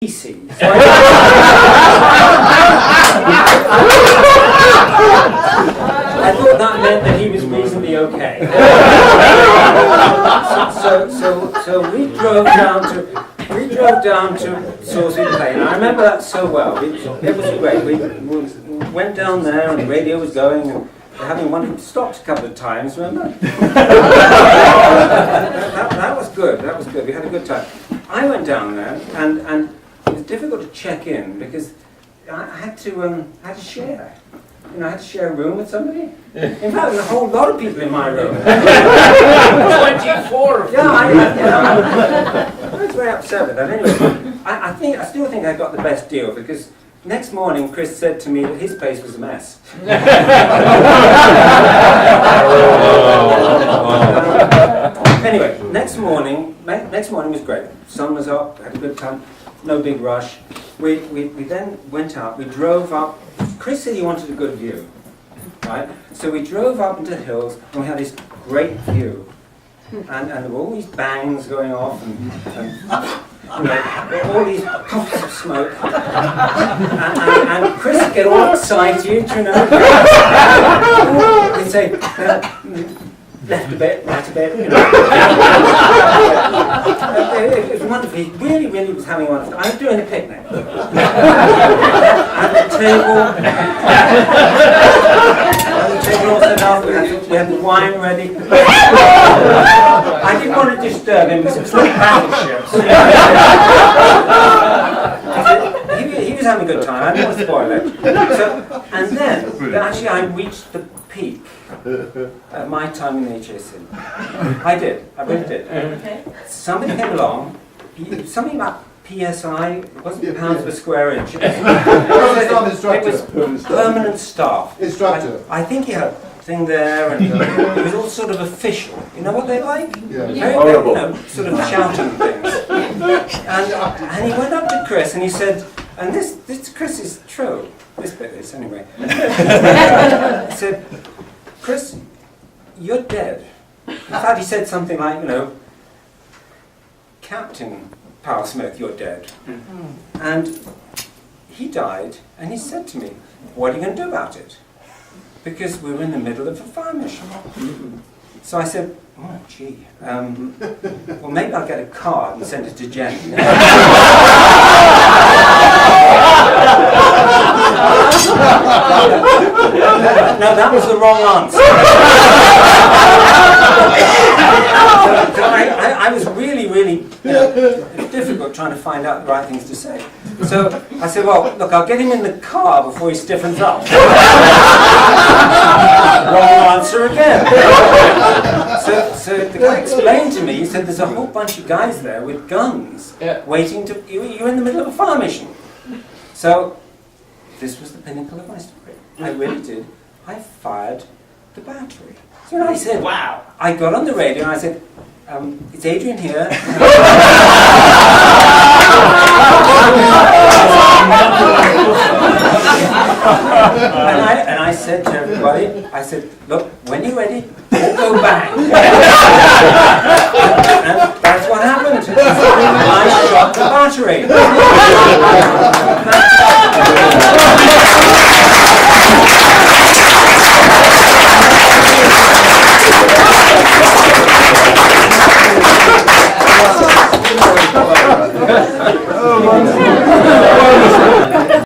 feces. I thought that meant that he was reasonably okay. So we drove down to Salisbury Plain. I remember that so well. It was great. We went down there and the radio was going and having stopped a couple of times, remember? that was good. That was good. We had a good time. I went down there and it was difficult to check in because I had to share. You know, I had to share a room with somebody. In fact, there was a whole lot of people in my room. 24 of them. Yeah, I was very upset with that. Anyway, I still think I got the best deal because next morning Chris said to me that his place was a mess. Anyway, next morning was great. Sun was up, had a good time, no big rush. We then went out, we drove up. Chris said he wanted a good view, right? So we drove up into the hills and we had this great view. And there were all these bangs going off and you know, all these puffs of smoke. And Chris would get all excited, you know. He'd say, left a bit, right a bit, you know. It was wonderful. He really was having a wonderful time. I was doing a picnic. At the table all set up, we had the wine ready. I didn't want to disturb him because it was like battleships. He was having a good time, I didn't want to spoil it. And then, actually I reached the peak at my time in the HSC. I really did. Okay. Somebody came along, something about PSI, it wasn't pounds per square inch. It was permanent staff. Instructor. I think he had a thing there, and it was all sort of official. You know what they like? Yeah. Very, Horrible. you know, sort of shouting things. And he went up to Chris and he said, and this Chris is true. This bit is anyway. He said, Chris, you're dead. In fact, he said something like, you know, Captain Powell Smith, you're dead. And he died, and he said to me, what are you going to do about it? Because we were in the middle of a fire mission. So I said, oh, gee, well, maybe I'll get a card and send it to Jen. No, that was the wrong answer. So I was really, it was difficult trying to find out the right things to say. So I said, well, look, I'll get him in the car before he stiffens up. Wrong answer again. So the guy explained to me, he said, there's a whole bunch of guys there with guns waiting to, you're in the middle of a fire mission. So this was the pinnacle of my story. I really did. I fired the battery. So I said, wow. I got on the radio and I said, it's Adrian here. and I said to everybody, I said, look, when you're ready, all go bang. And that's what happened. I shot the battery. Oh,